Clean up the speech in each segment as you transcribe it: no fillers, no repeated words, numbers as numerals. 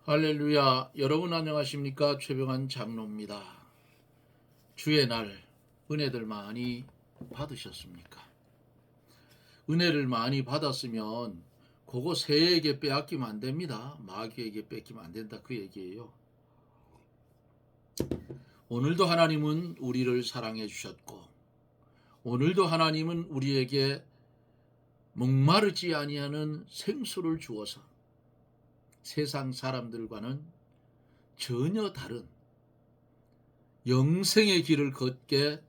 할렐루야. 여러분 안녕하십니까? 최병환 장로입니다. 주의 날 은혜들 많이 받으셨습니까? 은혜를 많이 받았으면 그거 새에게 빼앗기면 안 됩니다. 마귀에게 뺏기면 안 된다, 그 얘기예요. 오늘도 하나님은 우리를 사랑해 주셨고, 오늘도 하나님은 우리에게 목마르지 아니하는 생수를 주어서 세상 사람들과는 전혀 다른 영생의 길을 걷게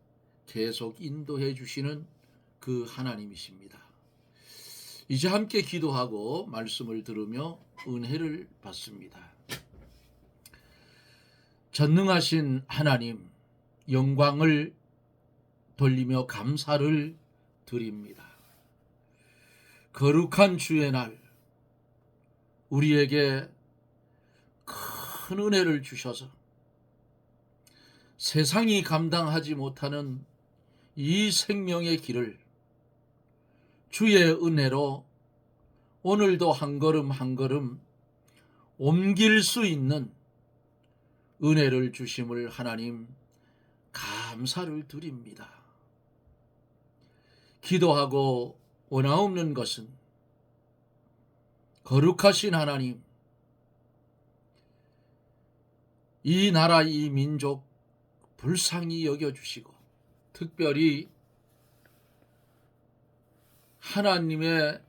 계속 인도해 주시는 그 하나님이십니다. 이제 함께 기도하고 말씀을 들으며 은혜를 받습니다. 전능하신 하나님, 영광을 돌리며 감사를 드립니다. 거룩한 주의 날 우리에게 큰 은혜를 주셔서 세상이 감당하지 못하는 이 생명의 길을 주의 은혜로 오늘도 한 걸음 한 걸음 옮길 수 있는 은혜를 주심을 하나님 감사를 드립니다. 기도하고 원하옵는 것은 거룩하신 하나님, 이 나라 이 민족 불쌍히 여겨주시고 특별히 하나님의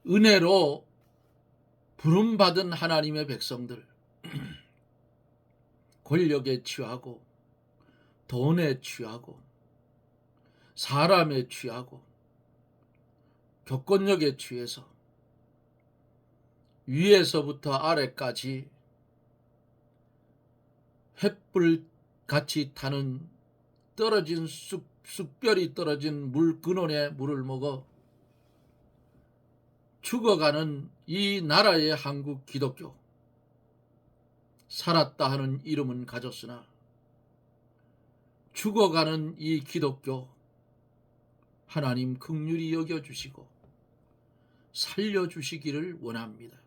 은혜로 부름받은 하나님의 백성들, 권력에 취하고 돈에 취하고 사람에 취하고 격권력에 취해서 위에서부터 아래까지 횃불같이 타는 떨어진 쑥별이 떨어진 물 근원에 물을 먹어 죽어가는 이 나라의 한국 기독교, 살았다 하는 이름은 가졌으나 죽어가는 이 기독교 하나님 긍휼히 여겨주시고 살려주시기를 원합니다.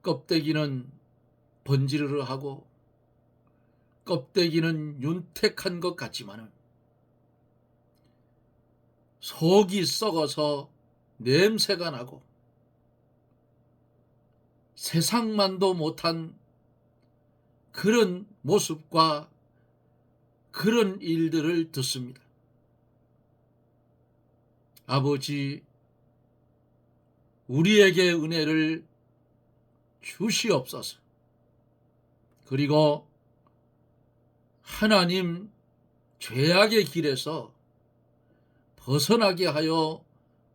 껍데기는 번지르르 하고 껍데기는 윤택한 것 같지만은 속이 썩어서 냄새가 나고 세상만도 못한 그런 모습과 그런 일들을 듣습니다. 아버지, 우리에게 은혜를 주시옵소서. 그리고 하나님 죄악의 길에서 벗어나게 하여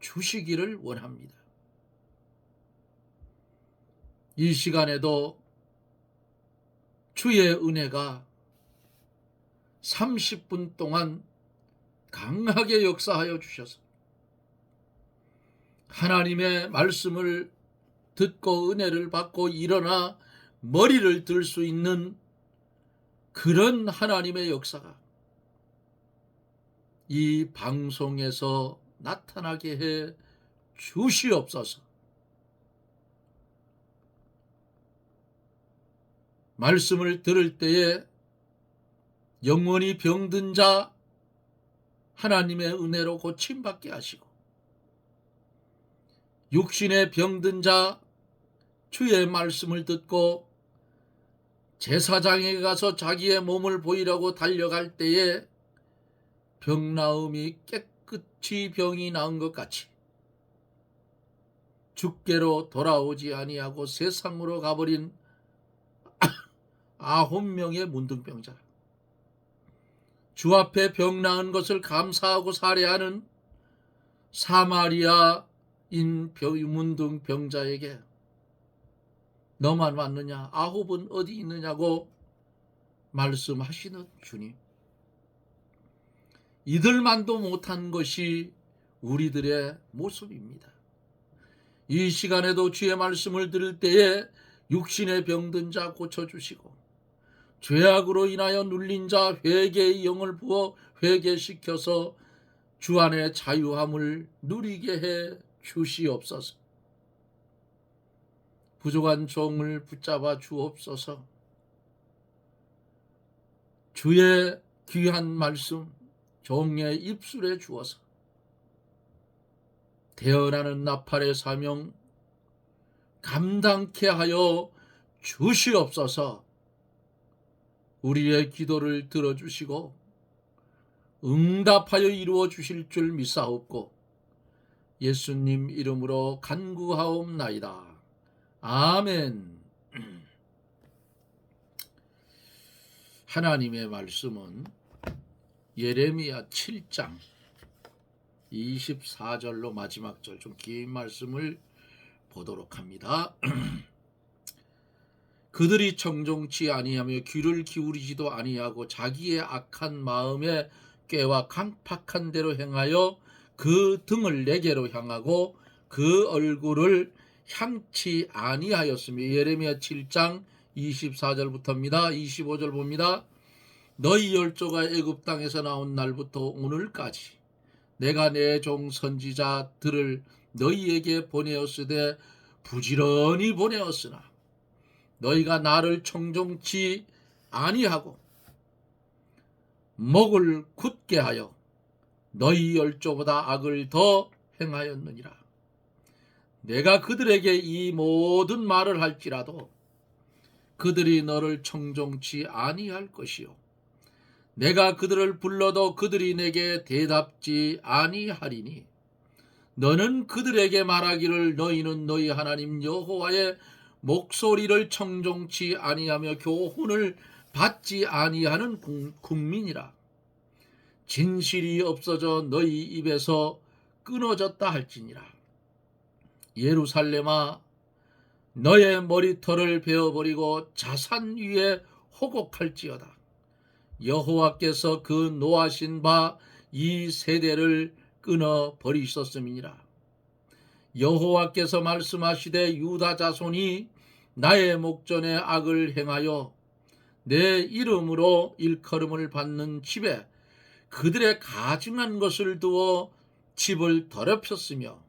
주시기를 원합니다. 이 시간에도 주의 은혜가 30분 동안 강하게 역사하여 주셔서 하나님의 말씀을 듣고 은혜를 받고 일어나 머리를 들 수 있는 그런 하나님의 역사가 이 방송에서 나타나게 해 주시옵소서. 말씀을 들을 때에 영원히 병든 자 하나님의 은혜로 고침받게 하시고, 육신의 병든 자 주의 말씀을 듣고 제사장에 가서 자기의 몸을 보이려고 달려갈 때에 병 나음이 깨끗이 병이 나은 것 같이 주께로 돌아오지 아니하고 세상으로 가버린 9명의 문둥병자, 주 앞에 병 나은 것을 감사하고 살해하는 사마리아인 문둥병자에게 너만 왔느냐, 9은 어디 있느냐고 말씀하시는 주님, 이들만도 못한 것이 우리들의 모습입니다. 이 시간에도 주의 말씀을 들을 때에 육신의 병든 자 고쳐주시고, 죄악으로 인하여 눌린 자 회개의 영을 부어 회개시켜서 주 안의 자유함을 누리게 해 주시옵소서. 부족한 종을 붙잡아 주옵소서. 주의 귀한 말씀 종의 입술에 주어서 태어나는 나팔의 사명 감당케 하여 주시옵소서. 우리의 기도를 들어주시고 응답하여 이루어 주실 줄 믿사옵고 예수님 이름으로 간구하옵나이다. 아멘. 하나님의 말씀은 예레미야 7장 24절로 마지막 절 좀 긴 말씀을 보도록 합니다. 그들이 청종치 아니하며 귀를 기울이지도 아니하고 자기의 악한 마음에 꾀와 강팍한 대로 행하여 그 등을 내게로 향하고 그 얼굴을 향치 아니하였으며. 예레미야 7장 24절부터입니다. 25절 봅니다. 너희 열조가 애굽 땅에서 나온 날부터 오늘까지 내가 내 종 선지자들을 너희에게 보내었으되 부지런히 보내었으나 너희가 나를 청종치 아니하고 목을 굳게 하여 너희 열조보다 악을 더 행하였느니라. 내가 그들에게 이 모든 말을 할지라도 그들이 너를 청종치 아니할 것이요 내가 그들을 불러도 그들이 내게 대답지 아니하리니 너는 그들에게 말하기를 너희는 너희 하나님 여호와의 목소리를 청종치 아니하며 교훈을 받지 아니하는 국민이라. 진실이 없어져 너희 입에서 끊어졌다 할지니라. 예루살렘아 너의 머리털을 베어버리고 자산 위에 호곡할지어다. 여호와께서 그 노하신 바 이 세대를 끊어 버리셨음이니라. 여호와께서 말씀하시되 유다 자손이 나의 목전에 악을 행하여 내 이름으로 일컬음을 받는 집에 그들의 가증한 것을 두어 집을 더럽혔으며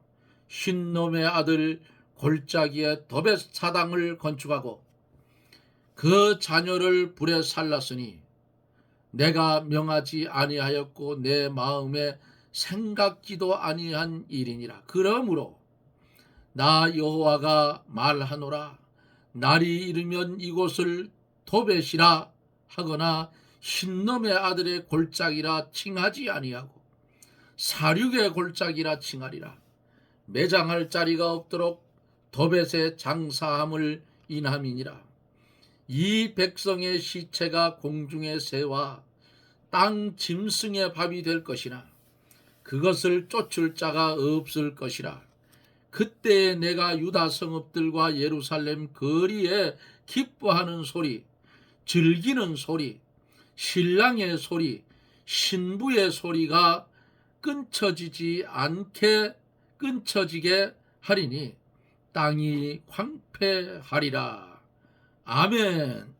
흰놈의 아들 골짜기에 도벳 사당을 건축하고 그 자녀를 불에 살랐으니 내가 명하지 아니하였고 내 마음에 생각지도 아니한 일이니라. 그러므로 나 여호와가 말하노라. 날이 이르면 이곳을 도벳이라 하거나 흰놈의 아들의 골짜기라 칭하지 아니하고 사륙의 골짜기라 칭하리라. 매장할 자리가 없도록 도벳의 장사함을 인함이니라. 이 백성의 시체가 공중의 새와 땅 짐승의 밥이 될 것이나 그것을 쫓을 자가 없을 것이라. 그때에 내가 유다 성읍들과 예루살렘 거리에 기뻐하는 소리, 즐기는 소리, 신랑의 소리, 신부의 소리가 끊어지게 하리니 땅이 황폐하리라. 아멘.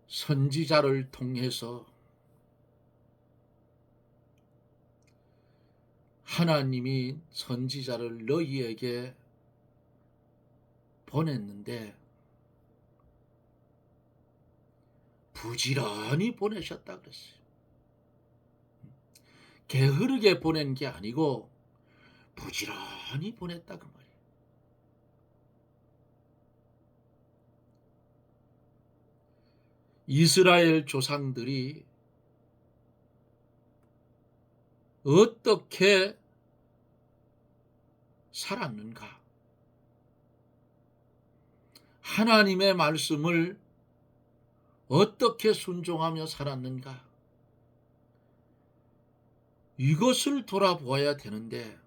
선지자를 통해서 하나님이 선지자를 너희에게 보냈는데 부지런히 보내셨다 그랬어요. 게으르게 보낸 게 아니고 부지런히 보냈다 그 말이에요. 이스라엘 조상들이 어떻게 살았는가? 하나님의 말씀을 어떻게 순종하며 살았는가? 이것을 돌아보아야 되는데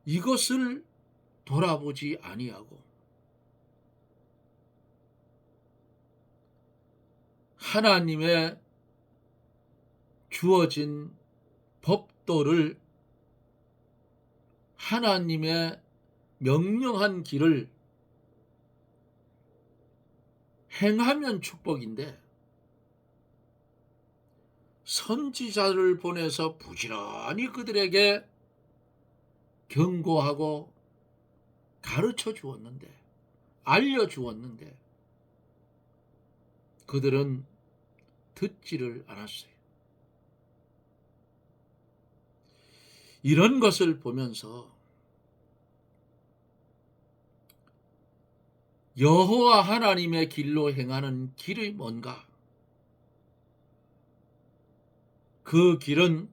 이것을 돌아보지 아니하고 하나님의 주어진 법도를 하나님의 명령한 길을 행하면 축복인데 선지자를 보내서 부지런히 그들에게 경고하고 가르쳐 주었는데, 알려 주었는데 그들은 듣지를 않았어요. 이런 것을 보면서 여호와 하나님의 길로 행하는 길이 뭔가? 그 길은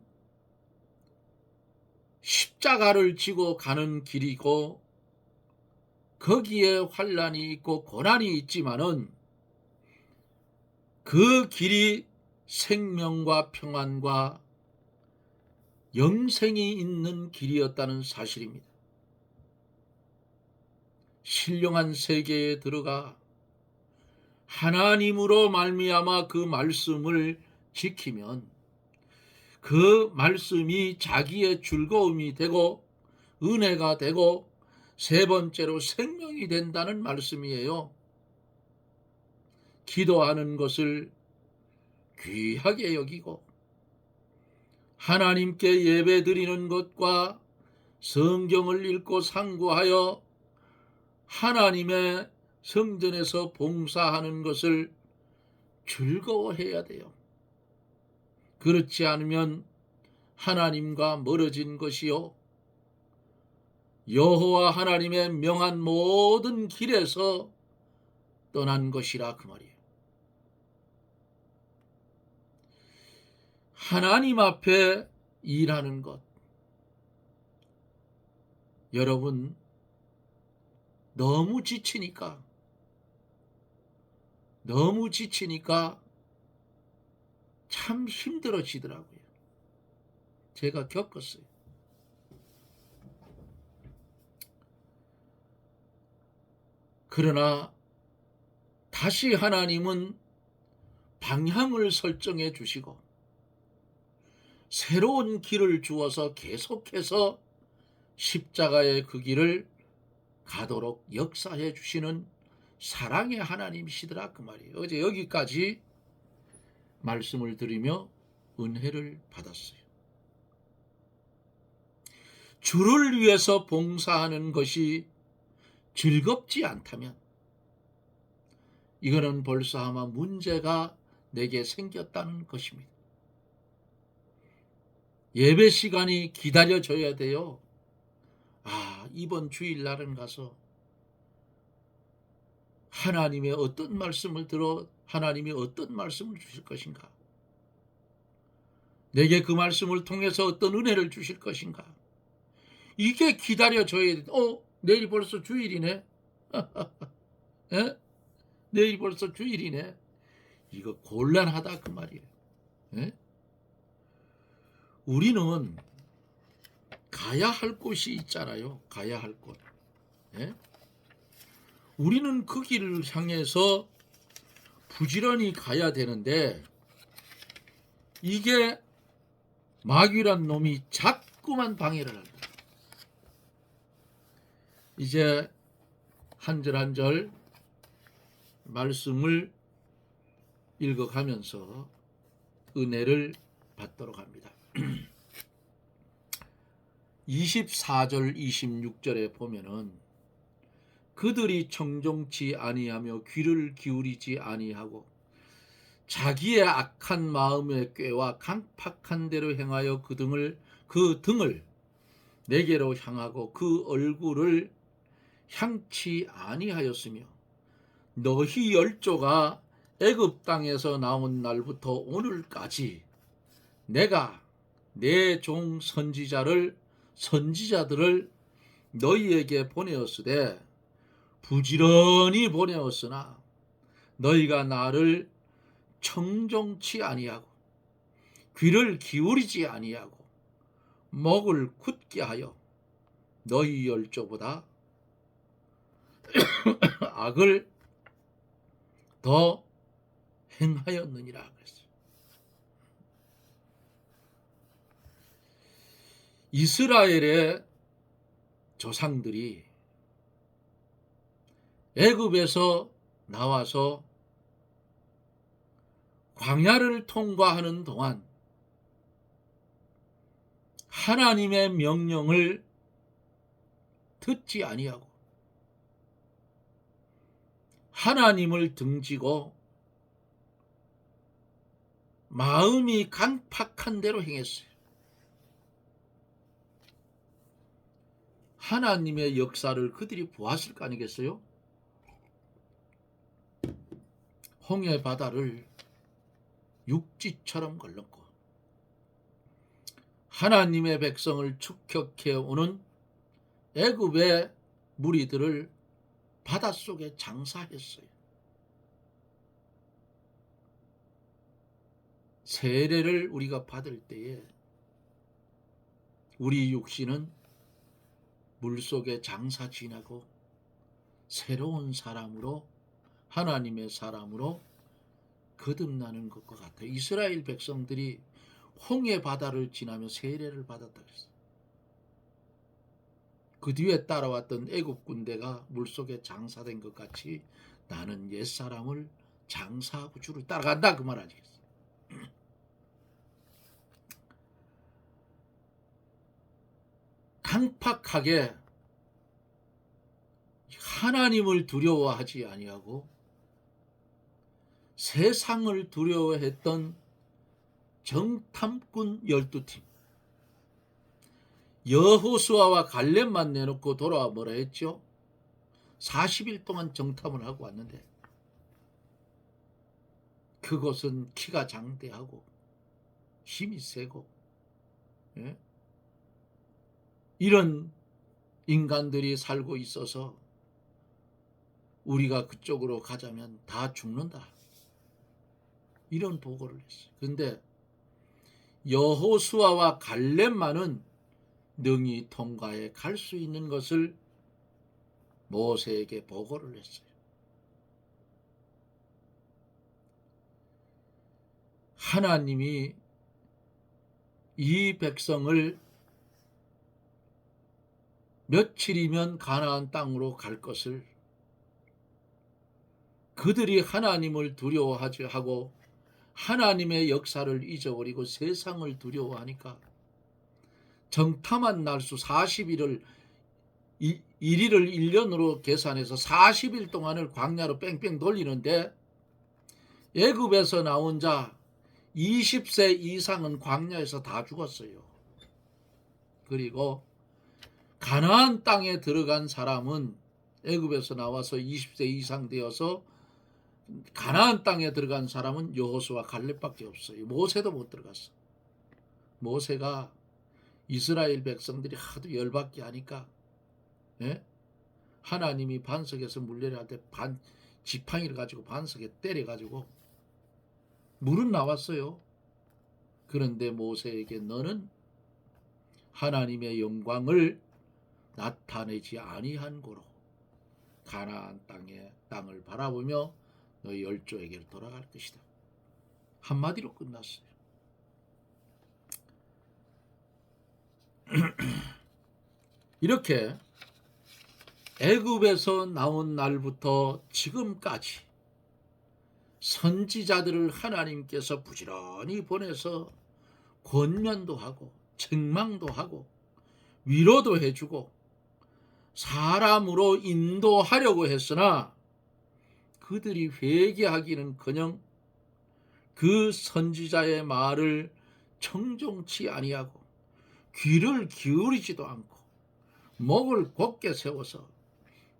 십자가를 지고 가는 길이고 거기에 환난이 있고 고난이 있지만은 그 길이 생명과 평안과 영생이 있는 길이었다는 사실입니다. 신령한 세계에 들어가 하나님으로 말미암아 그 말씀을 지키면 그 말씀이 자기의 즐거움이 되고 은혜가 되고 세 번째로 생명이 된다는 말씀이에요. 기도하는 것을 귀하게 여기고 하나님께 예배 드리는 것과 성경을 읽고 상고하여 하나님의 성전에서 봉사하는 것을 즐거워해야 돼요. 그렇지 않으면 하나님과 멀어진 것이요 여호와 하나님의 명한 모든 길에서 떠난 것이라 그 말이에요. 하나님 앞에 일하는 것, 여러분 너무 지치니까 참 힘들어지더라고요. 제가 겪었어요. 그러나 다시 하나님은 방향을 설정해 주시고 새로운 길을 주어서 계속해서 십자가의 그 길을 가도록 역사해 주시는 사랑의 하나님이시더라 그 말이에요. 어제 여기까지 말씀을 드리며 은혜를 받았어요. 주를 위해서 봉사하는 것이 즐겁지 않다면 이거는 벌써 아마 문제가 내게 생겼다는 것입니다. 예배 시간이 기다려져야 돼요. 이번 주일날은 가서 하나님의 어떤 말씀을 들어 하나님이 어떤 말씀을 주실 것인가? 내게 그 말씀을 통해서 어떤 은혜를 주실 것인가? 이게 기다려져야 돼. 내일 벌써 주일이네. 에? 내일 벌써 주일이네. 이거 곤란하다 그 말이에요. 에? 우리는 가야 할 곳이 있잖아요. 가야 할 곳. 에? 우리는 그 길을 향해서 부지런히 가야 되는데 이게 마귀란 놈이 자꾸만 방해를 합니다. 이제 한 절 한 절 말씀을 읽어가면서 은혜를 받도록 합니다. 24절 26절에 보면은 그들이 청종치 아니하며 귀를 기울이지 아니하고 자기의 악한 마음의 꾀와 강팍한 대로 행하여 그 등을 내게로 향하고 그 얼굴을 향치 아니하였으며 너희 열조가 애굽 땅에서 나온 날부터 오늘까지 내가 내 종 선지자들을 너희에게 보내었으되 부지런히 보내었으나 너희가 나를 청종치 아니하고 귀를 기울이지 아니하고 목을 굳게 하여 너희 열조보다 악을 더 행하였느니라 그랬어요. 이스라엘의 조상들이 애굽에서 나와서 광야를 통과하는 동안 하나님의 명령을 듣지 아니하고 하나님을 등지고 마음이 강팍한 대로 행했어요. 하나님의 역사를 그들이 보았을 거 아니겠어요? 홍해 바다를 육지처럼 걸렀고 하나님의 백성을 축격해 오는 애굽의 무리들을 바닷속에 장사했어요. 세례를 우리가 받을 때에 우리 육신은 물속에 장사 지나고 새로운 사람으로 하나님의 사람으로 거듭나는 것과 같아요. 이스라엘 백성들이 홍해 바다를 지나며 세례를 받았다 그랬어요. 그 뒤에 따라왔던 애굽 군대가 물속에 장사된 것 같이 나는 옛사람을 장사하고 주를 따라간다 그 말 아니겠어요. 강팍하게 하나님을 두려워하지 아니하고 세상을 두려워했던 정탐꾼 12팀 여호수아와 갈렙만 내놓고 돌아와 뭐라 했죠? 40일 동안 정탐을 하고 왔는데 그곳은 키가 장대하고 힘이 세고 이런 인간들이 살고 있어서 우리가 그쪽으로 가자면 다 죽는다. 이런 보고를 했어요. 그런데 여호수아와 갈렙만은 능히 통과해 갈 수 있는 것을 모세에게 보고를 했어요. 하나님이 이 백성을 며칠이면 가나안 땅으로 갈 것을 그들이 하나님을 두려워하지 하고 하나님의 역사를 잊어버리고 세상을 두려워하니까 정탐한 날수 40일을 1일을 1년으로 계산해서 40일 동안을 광야로 뺑뺑 돌리는데 애굽에서 나온 자 20세 이상은 광야에서 다 죽었어요. 그리고 가나안 땅에 들어간 사람은 애굽에서 나와서 20세 이상 되어서 가나안 땅에 들어간 사람은 여호수아 갈렙밖에 없어요. 모세도 못 들어갔어. 모세가 이스라엘 백성들이 하도 열받게 하니까 하나님이 반석에서 물 내려갈 때 지팡이를 가지고 반석에 때려가지고 물은 나왔어요. 그런데 모세에게 너는 하나님의 영광을 나타내지 아니한 고로 가나안 땅을 바라보며 너희 열조에게 돌아갈 것이다. 한마디로 끝났어요. 이렇게 애굽에서 나온 날부터 지금까지 선지자들을 하나님께서 부지런히 보내서 권면도 하고 책망도 하고 위로도 해주고 사람으로 인도하려고 했으나 그들이 회개하기는커녕 그 선지자의 말을 청종치 아니하고 귀를 기울이지도 않고 목을 곧게 세워서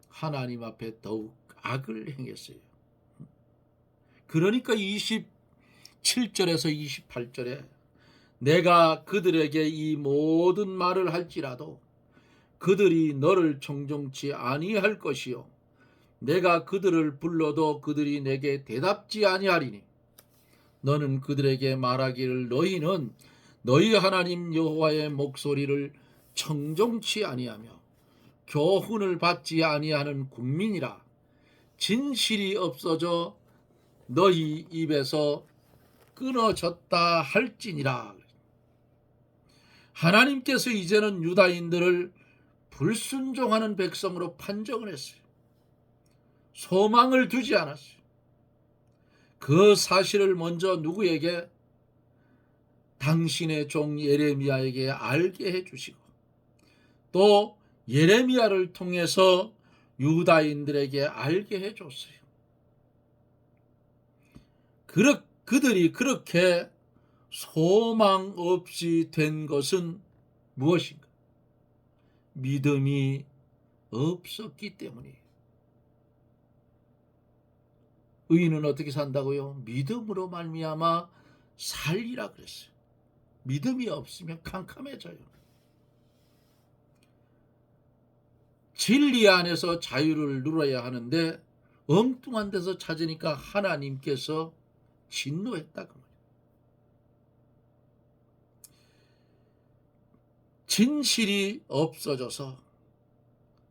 하나님 앞에 더욱 악을 행했어요. 그러니까 27절에서 28절에 내가 그들에게 이 모든 말을 할지라도 그들이 너를 청종치 아니할 것이요 내가 그들을 불러도 그들이 내게 대답지 아니하리니 너는 그들에게 말하기를 너희는 너희 하나님 여호와의 목소리를 청종치 아니하며 교훈을 받지 아니하는 국민이라 진실이 없어져 너희 입에서 끊어졌다 할지니라. 하나님께서 이제는 유다인들을 불순종하는 백성으로 판정을 했어요. 소망을 두지 않았어요. 그 사실을 먼저 누구에게? 당신의 종 예레미야에게 알게 해주시고 또 예레미야를 통해서 유다인들에게 알게 해줬어요. 그들이 그렇게 소망 없이 된 것은 무엇인가? 믿음이 없었기 때문이에요. 의인은 어떻게 산다고요? 믿음으로 말미암아 살리라 그랬어요. 믿음이 없으면 캄캄해져요. 진리 안에서 자유를 누려야 하는데 엉뚱한 데서 찾으니까 하나님께서 진노했다 그 말이에요. 진실이 없어져서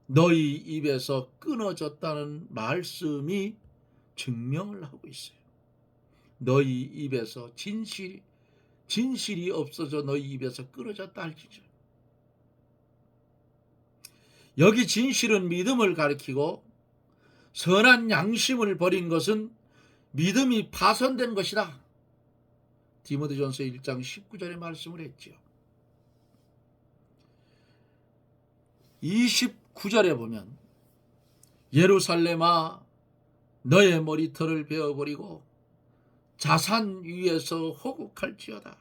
너희 입에서 끊어졌다는 말씀이 증명을 하고 있어요. 너희 입에서 진실이 없어져 너희 입에서 끊어졌다 할지죠. 여기 진실은 믿음을 가리키고 선한 양심을 버린 것은 믿음이 파손된 것이다. 디모데전서 1장 19절에 말씀을 했지요. 29절에 보면 예루살렘아 너의 머리털을 베어버리고 자산 위에서 호국할지어다.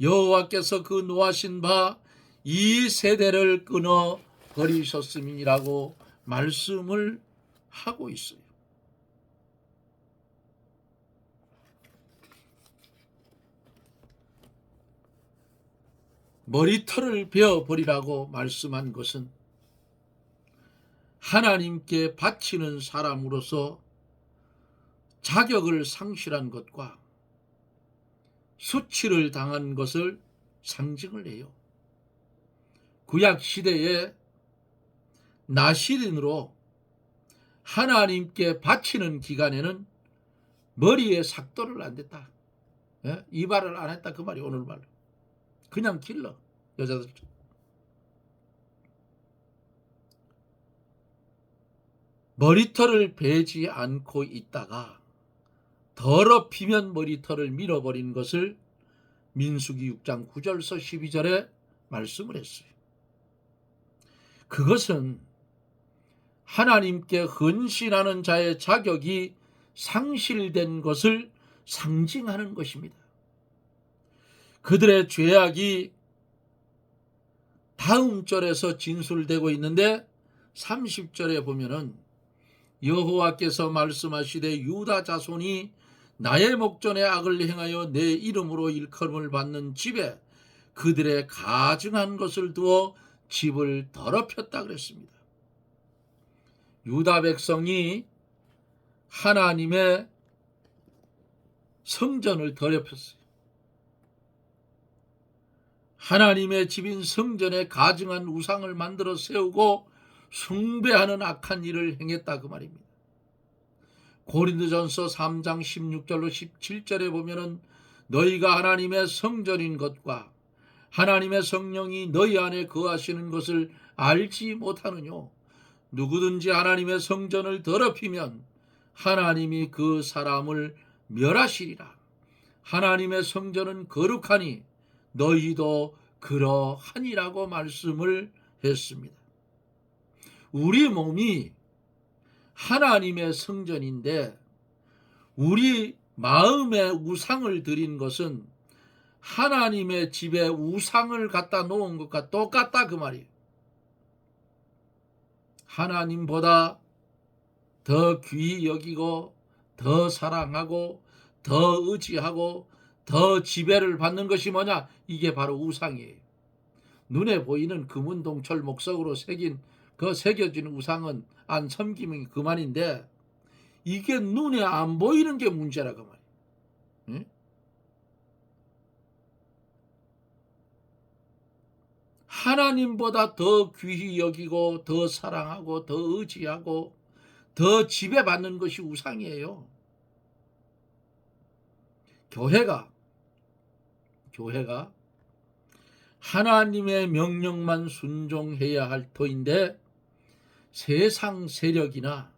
여호와께서 그 노하신 바 이 세대를 끊어 버리셨음이라고 말씀을 하고 있어요. 머리털을 베어버리라고 말씀한 것은 하나님께 바치는 사람으로서 자격을 상실한 것과 수치를 당한 것을 상징을 해요. 구약 시대에 나시린으로 하나님께 바치는 기간에는 머리에 삭도를 안 댔다. 이발을 안 했다 그 말이 오늘 말로. 그냥 길러 여자들. 머리털을 베지 않고 있다가 더럽히면 머리털을 밀어버린 것을 민수기 6장 9절서 12절에 말씀을 했어요. 그것은 하나님께 헌신하는 자의 자격이 상실된 것을 상징하는 것입니다. 그들의 죄악이 다음 절에서 진술되고 있는데 30절에 보면은 여호와께서 말씀하시되 유다 자손이 나의 목전에 악을 행하여 내 이름으로 일컬음을 받는 집에 그들의 가증한 것을 두어 집을 더럽혔다 그랬습니다. 유다 백성이 하나님의 성전을 더럽혔어요. 하나님의 집인 성전에 가증한 우상을 만들어 세우고 숭배하는 악한 일을 행했다 그 말입니다. 고린도전서 3장 16절로 17절에 보면은 너희가 하나님의 성전인 것과 하나님의 성령이 너희 안에 거하시는 것을 알지 못하느뇨. 누구든지 하나님의 성전을 더럽히면 하나님이 그 사람을 멸하시리라. 하나님의 성전은 거룩하니 너희도 그러하니라고 말씀을 했습니다. 우리 몸이 하나님의 성전인데 우리 마음에 우상을 드린 것은 하나님의 집에 우상을 갖다 놓은 것과 똑같다 그 말이에요. 하나님보다 더 귀히 여기고 더 사랑하고 더 의지하고 더 지배를 받는 것이 뭐냐? 이게 바로 우상이에요. 눈에 보이는 금은동철 목석으로 새겨진 우상은 안 섬기면 그만인데 이게 눈에 안 보이는 게 문제라 그 말이에요. 응? 하나님보다 더 귀히 여기고 더 사랑하고 더 의지하고 더 지배받는 것이 우상이에요. 교회가 하나님의 명령만 순종해야 할 터인데 세상 세력이나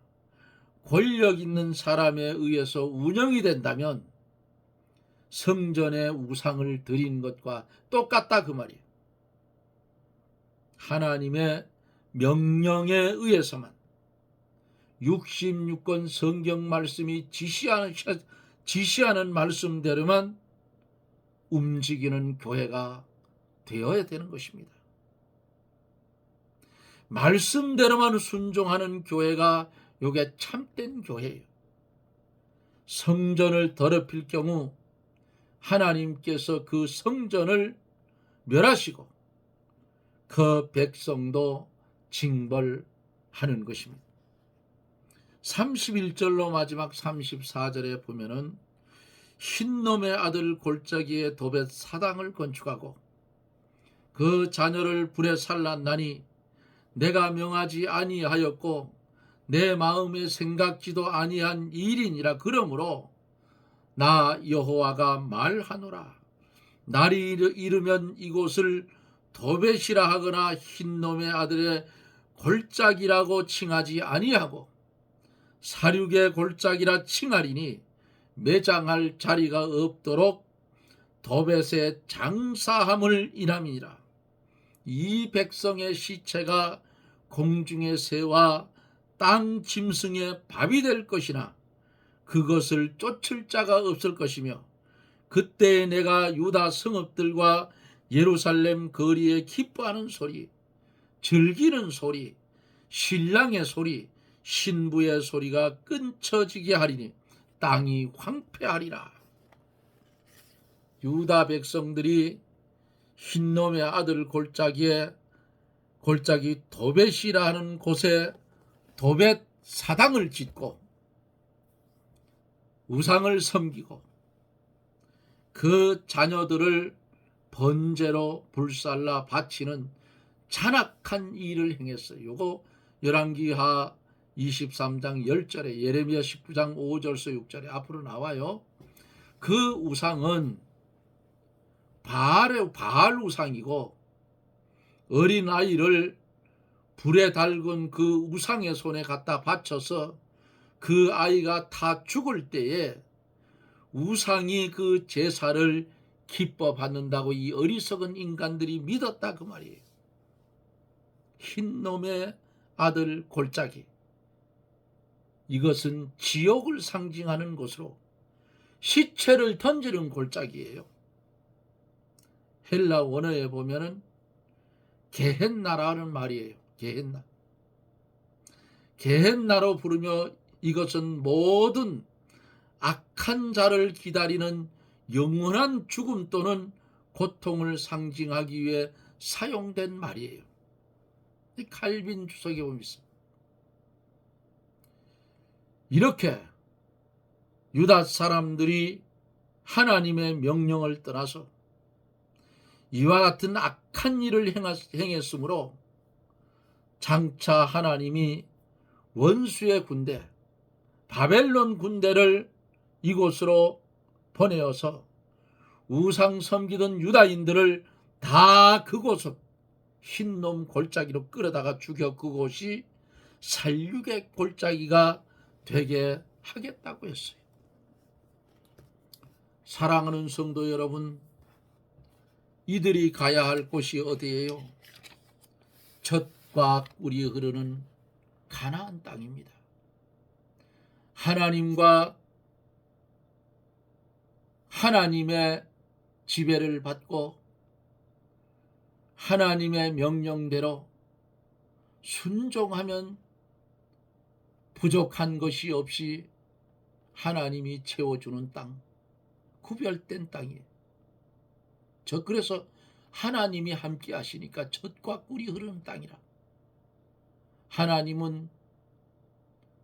권력 있는 사람에 의해서 운영이 된다면 성전에 우상을 드린 것과 똑같다 그 말이에요. 하나님의 명령에 의해서만 66권 성경 말씀이 지시하는 말씀대로만 움직이는 교회가 되어야 되는 것입니다. 말씀대로만 순종하는 교회가 요게 참된 교회예요. 성전을 더럽힐 경우 하나님께서 그 성전을 멸하시고 그 백성도 징벌하는 것입니다. 31절로 마지막 34절에 보면은 흰놈의 아들 골짜기에 도벳 사당을 건축하고 그 자녀를 불에 살랐나니 내가 명하지 아니하였고 내 마음에 생각지도 아니한 일이니라. 그러므로 나 여호와가 말하노라. 날이 이르면 이곳을 도벳이라 하거나 흰놈의 아들의 골짜기라고 칭하지 아니하고 사륙의 골짜기라 칭하리니 매장할 자리가 없도록 도벳의 장사함을 인함이니라. 이 백성의 시체가 공중의 새와 땅 짐승의 밥이 될 것이나 그것을 쫓을 자가 없을 것이며 그때 내가 유다 성읍들과 예루살렘 거리에 기뻐하는 소리, 즐기는 소리, 신랑의 소리, 신부의 소리가 끊쳐지게 하리니 땅이 황폐하리라. 유다 백성들이 흰놈의 아들 골짜기 도벳이라 하는 곳에 도벳 사당을 짓고 우상을 섬기고 그 자녀들을 번제로 불살라 바치는 잔악한 일을 행했어요. 요거 열왕기하 23장 10절에 예레미야 19장 5절서 6절에 앞으로 나와요. 그 우상은 바알 우상이고 어린아이를 불에 달군 그 우상의 손에 갖다 바쳐서 그 아이가 다 죽을 때에 우상이 그 제사를 기뻐 받는다고 이 어리석은 인간들이 믿었다 그 말이에요. 흰놈의 아들 골짜기, 이것은 지옥을 상징하는 것으로 시체를 던지는 골짜기예요. 헬라 원어에 보면은 게헨나라는 말이에요. 게헨나로 부르며 이것은 모든 악한 자를 기다리는 영원한 죽음 또는 고통을 상징하기 위해 사용된 말이에요. 칼빈 주석에 보면 있습니다. 이렇게 유다 사람들이 하나님의 명령을 떠나서 이와 같은 악한 일을 행했으므로 장차 하나님이 원수의 군대 바벨론 군대를 이곳으로 보내어서 우상 섬기던 유다인들을 다 그곳으로 흰놈 골짜기로 끌어다가 죽여 그곳이 살육의 골짜기가 되게 하겠다고 했어요. 사랑하는 성도 여러분, 이들이 가야 할 곳이 어디예요? 젖과 꿀이 흐르는 가나안 땅입니다. 하나님과 하나님의 지배를 받고 하나님의 명령대로 순종하면 부족한 것이 없이 하나님이 채워주는 땅, 구별된 땅이에요. 그래서 하나님이 함께 하시니까 젖과 꿀이 흐르는 땅이라. 하나님은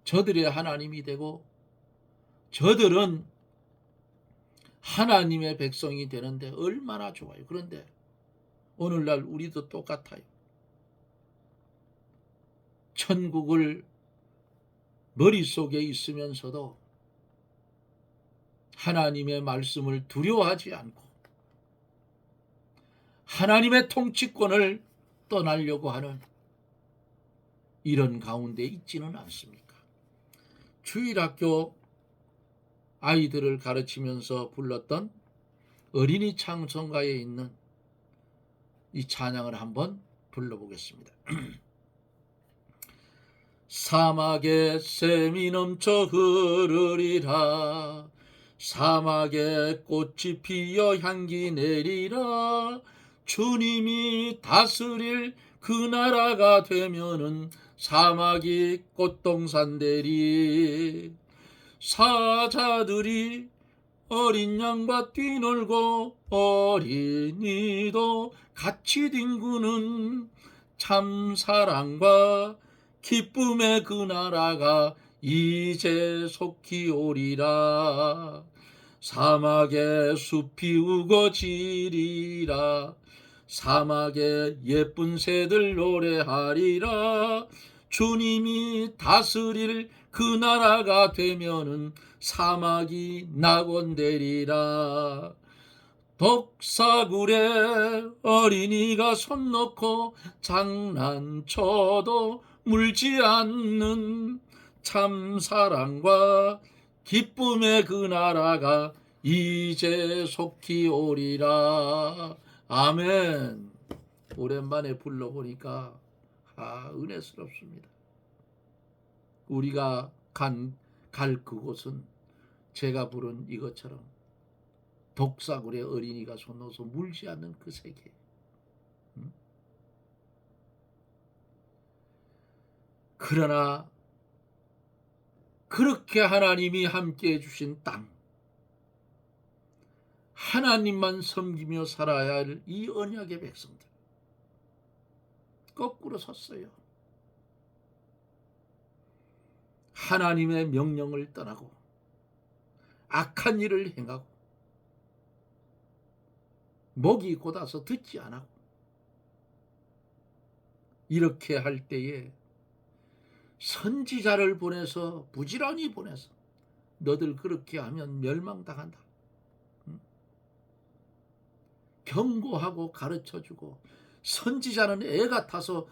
저들의 하나님이 되고 저들은 하나님의 백성이 되는데 얼마나 좋아요. 그런데 오늘날 우리도 똑같아요. 천국을 머릿속에 있으면서도 하나님의 말씀을 두려워하지 않고 하나님의 통치권을 떠나려고 하는 이런 가운데 있지는 않습니까? 주일학교 아이들을 가르치면서 불렀던 어린이 찬송가에 있는 이 찬양을 한번 불러보겠습니다. 사막에 샘이 넘쳐 흐르리라. 사막에 꽃이 피어 향기 내리라. 주님이 다스릴 그 나라가 되면은 사막이 꽃동산 되리. 사자들이 어린 양과 뛰놀고 어린이도 같이 뒹구는 참 사랑과 기쁨의 그 나라가 이제 속히 오리라. 사막에 숲이 우거지리라. 사막에 예쁜 새들 노래하리라. 주님이 다스릴 그 나라가 되면은 사막이 낙원되리라. 독사굴에 어린이가 손 놓고 장난쳐도 물지 않는 참 사랑과 기쁨의 그 나라가 이제 속히 오리라. 아멘. 오랜만에 불러보니까 은혜스럽습니다. 우리가 갈 그곳은 제가 부른 이것처럼 독사굴에 어린이가 손 넣어서 물지 않는 그 세계. 그러나 그렇게 하나님이 함께해 주신 땅, 하나님만 섬기며 살아야 할 이 언약의 백성들 거꾸로 섰어요. 하나님의 명령을 떠나고 악한 일을 행하고 목이 곧아서 듣지 않고 이렇게 할 때에 선지자를 보내서 부지런히 보내서 너들 그렇게 하면 멸망당한다. 경고하고 가르쳐주고 선지자는 애 같아서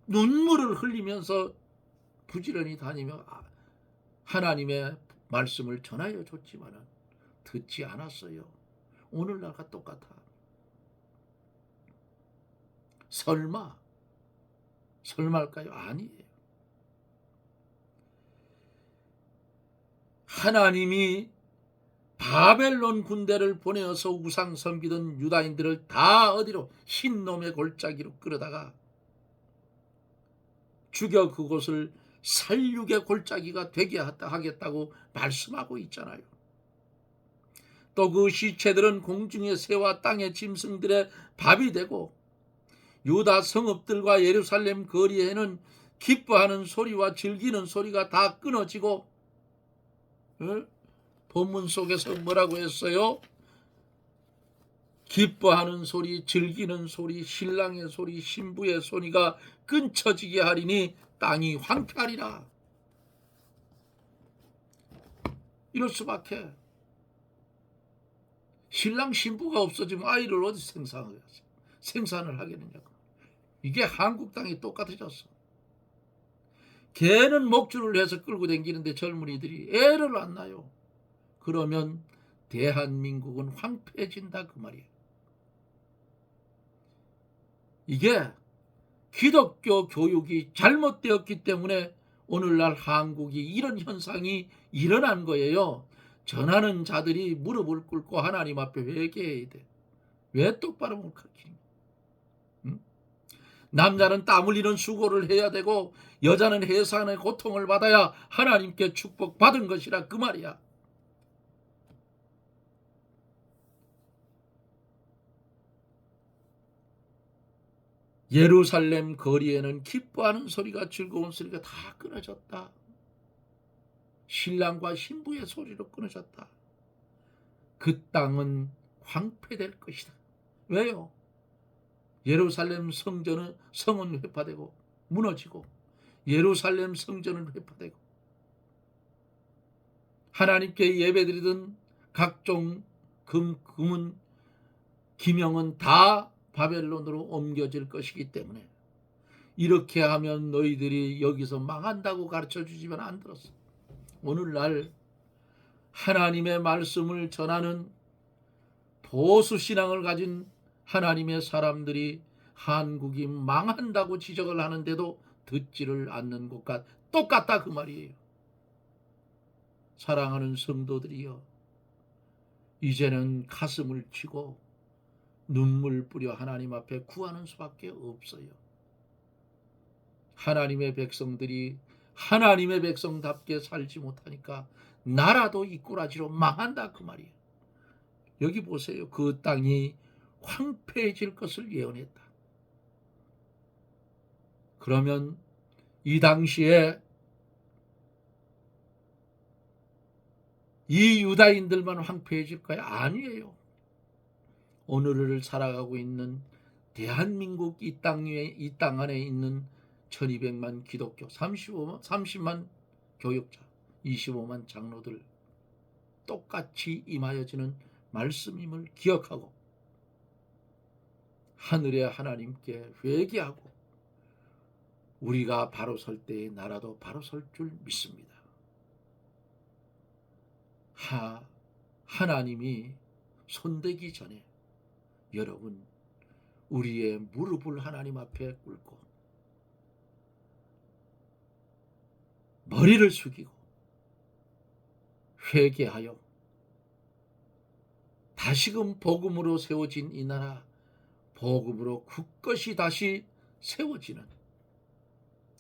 눈물을 흘리면서 부지런히 다니며 하나님의 말씀을 전하여 줬지만 듣지 않았어요. 오늘날과 똑같아. 설마일까요? 아니에요. 하나님이 바벨론 군대를 보내어서 우상 섬기던 유다인들을 다 어디로 흰놈의 골짜기로 끌어다가 죽여 그곳을 살육의 골짜기가 되게 하겠다고 말씀하고 있잖아요. 또 그 시체들은 공중의 새와 땅의 짐승들의 밥이 되고 유다 성읍들과 예루살렘 거리에는 기뻐하는 소리와 즐기는 소리가 다 끊어지고 본문 속에서 뭐라고 했어요? 기뻐하는 소리, 즐기는 소리, 신랑의 소리, 신부의 소리가 끊쳐지게 하리니 땅이 황폐하리라. 이럴 수밖에. 신랑 신부가 없어지면 아이를 어디서 생산을 하겠느냐고. 이게 한국 땅이 똑같아졌어. 개는 목줄을 해서 끌고 다니는데 젊은이들이 애를 안 낳아요. 그러면 대한민국은 황폐해진다 그 말이에요. 이게 기독교 교육이 잘못되었기 때문에 오늘날 한국이 이런 현상이 일어난 거예요. 전하는 자들이 무릎을 꿇고 하나님 앞에 회개해야 돼. 왜 똑바로 못 가르치냐? 남자는 땀 흘리는 수고를 해야 되고 여자는 해산의 고통을 받아야 하나님께 축복받은 것이라 그 말이야. 예루살렘 거리에는 기뻐하는 소리가 즐거운 소리가 다 끊어졌다. 신랑과 신부의 소리로 끊어졌다. 그 땅은 황폐될 것이다. 왜요? 예루살렘 성은 회파되고 무너지고 예루살렘 성전은 회파되고 하나님께 예배드리던 각종 금은 기명은 다 바벨론으로 옮겨질 것이기 때문에 이렇게 하면 너희들이 여기서 망한다고 가르쳐주지만 안 들었어. 오늘날 하나님의 말씀을 전하는 보수 신앙을 가진 하나님의 사람들이 한국이 망한다고 지적을 하는데도 듣지를 않는 것과 똑같다 그 말이에요. 사랑하는 성도들이여, 이제는 가슴을 치고 눈물 뿌려 하나님 앞에 구하는 수밖에 없어요. 하나님의 백성들이 하나님의 백성답게 살지 못하니까 나라도 이 꼬라지로 망한다 그 말이에요. 여기 보세요. 그 땅이 황폐해질 것을 예언했다. 그러면 이 당시에 이 유다인들만 황폐해질까요? 아니에요. 오늘을 살아가고 있는 대한민국 이 땅 안에 있는 1200만 기독교, 30만 교육자, 25만 장로들 똑같이 임하여지는 말씀임을 기억하고 하늘의 하나님께 회개하고 우리가 바로 설 때에 나라도 바로 설 줄 믿습니다. 하나님이 손대기 전에 여러분 우리의 무릎을 하나님 앞에 꿇고 머리를 숙이고 회개하여 다시금 복음으로 세워진 이 나라, 복음으로 굳건히 다시 세워지는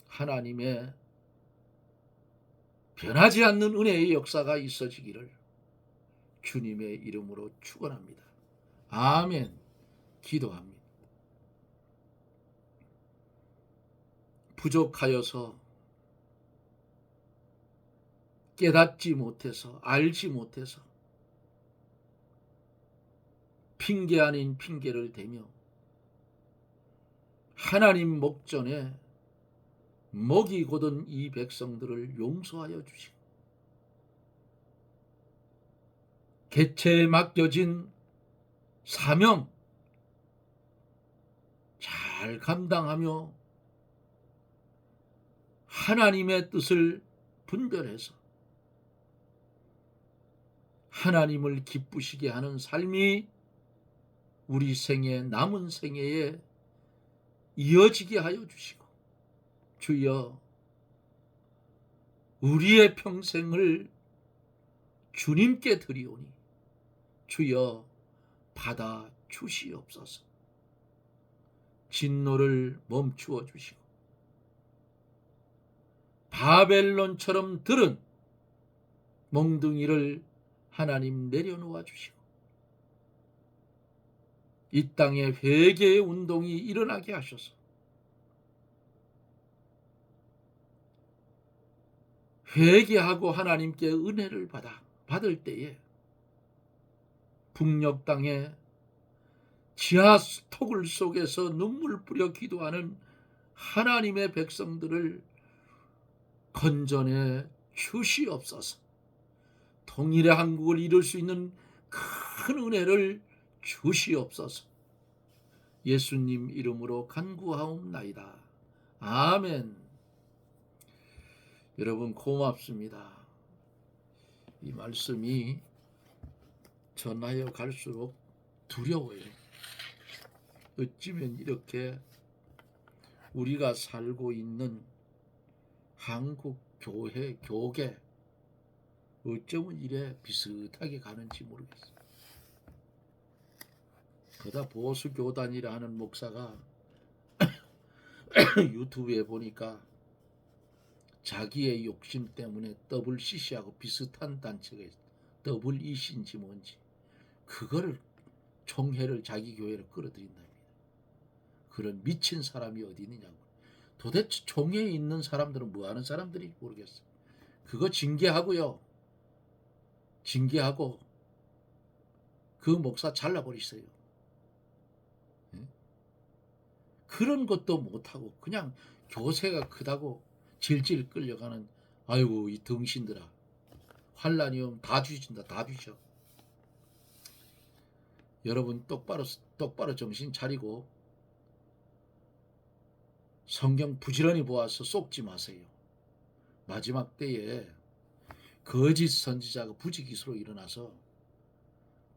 하나님의 변하지 않는 은혜의 역사가 있어지기를 주님의 이름으로 축원합니다. 아멘. 기도합니다. 부족하여서 깨닫지 못해서 알지 못해서 핑계 아닌 핑계를 대며 하나님 목전에 목이 곧은 이 백성들을 용서하여 주시고 개체에 맡겨진 사명 잘 감당하며 하나님의 뜻을 분별해서 하나님을 기쁘시게 하는 삶이 우리 생애 남은 생애에 이어지게 하여 주시고 주여 우리의 평생을 주님께 드리오니 주여 받아 주시옵소서. 진노를 멈추어 주시고 바벨론처럼 들은 몽둥이를 하나님 내려놓아 주시고 이 땅에 회개의 운동이 일어나게 하셔서 회개하고 하나님께 은혜를 받을 때에 북녘 땅에 지하 토굴 속에서 눈물 뿌려 기도하는 하나님의 백성들을 건져내 주시옵소서. 통일의 한국을 이룰 수 있는 큰 은혜를 주시옵소서. 예수님 이름으로 간구하옵나이다. 아멘. 여러분 고맙습니다. 이 말씀이 전하여 갈수록 두려워요. 어찌면 이렇게 우리가 살고 있는 한국 교회, 교계 어쩌면 이래 비슷하게 가는지 모르겠어요. 그다 보수 교단이라 하는 목사가 유튜브에 보니까 자기의 욕심 때문에 WCC하고 비슷한 단체가 있어요. WEC인지 뭔지 그거를 총회를 자기 교회로 끌어들인답니다. 그런 미친 사람이 어디 있느냐고. 도대체 총회에 있는 사람들은 뭐 하는 사람들인지 모르겠어요. 그거 징계하고요. 징계하고 그 목사 잘라버리세요. 그런 것도 못하고 그냥 교세가 크다고 질질 끌려가는 아이고 이 등신들아. 환란이 오면 다 뒤진다. 다 뒤져. 여러분 똑바로 정신 차리고 성경 부지런히 보아서 속지 마세요. 마지막 때에 거짓 선지자가 부지기수로 일어나서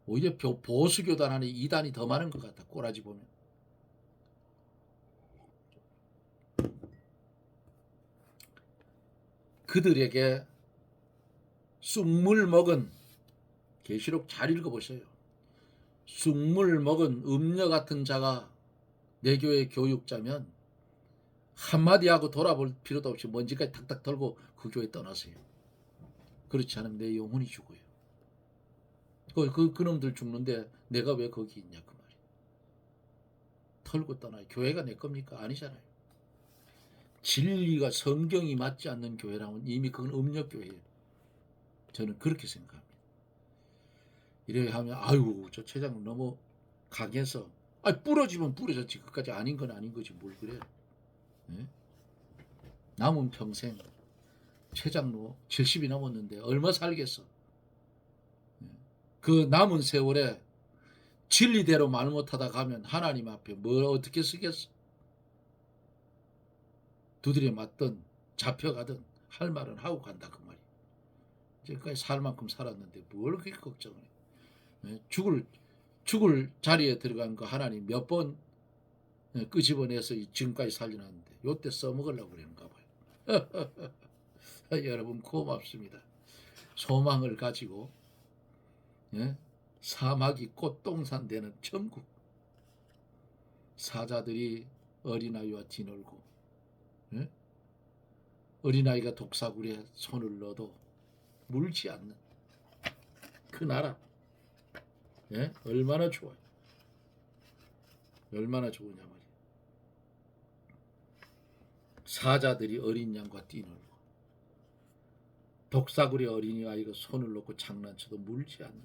오히려 보수교단 안에 이단이 더 많은 것 같아. 꼬라지 보면. 그들에게 쑥물 먹은, 계시록 잘 읽어보세요. 쑥물 먹은 음녀 같은 자가 내 교회 교육자면 한마디 하고 돌아볼 필요도 없이 먼지까지 탁탁 털고 그 교회 떠나세요. 그렇지 않으면 내 영혼이 죽어요. 그놈들 죽는데 내가 왜 거기 있냐 그 말이에요. 털고 떠나요. 교회가 내 겁니까? 아니잖아요. 진리가 성경이 맞지 않는 교회라면 이미 그건 음력교회예요. 저는 그렇게 생각합니다. 이래 하면 아이고 저 최장 너무 강해서 부러지면 부러졌지 그까지 아닌 건 아닌 거지 뭘 그래. 네? 남은 평생 최장로 70이 넘었는데 얼마 살겠어. 그 남은 세월에 진리대로 말 못하다 가면 하나님 앞에 뭘 어떻게 쓰겠어. 두드려 맞든 잡혀가든 할 말은 하고 간다 그 말이야. 지금까지 살 만큼 살았는데 뭘 그렇게 걱정을 해. 죽을 자리에 들어간 거 하나님 몇 번 끄집어내서 지금까지 살려놨는데 요때 써먹으려고 그러는가 봐요. 여러분 고맙습니다. 소망을 가지고 사막이 꽃동산 되는 천국, 사자들이 어린아이와 뒤놀고 어린아이가 독사구리에 손을 넣어도 물지 않는 그 나라. 얼마나 좋아요. 얼마나 좋으냐 말이에요. 사자들이 어린 양과 뛰놀고 독사구리 어린아이가 손을 놓고 장난쳐도 물지 않는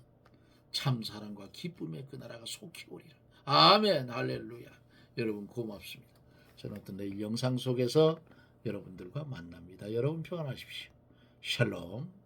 참 사랑과 기쁨의 그 나라가 속히 오리라. 아멘 할렐루야. 여러분 고맙습니다. 저는 어떤 내일 영상 속에서 여러분들과 만납니다. 여러분 평안하십시오. 샬롬.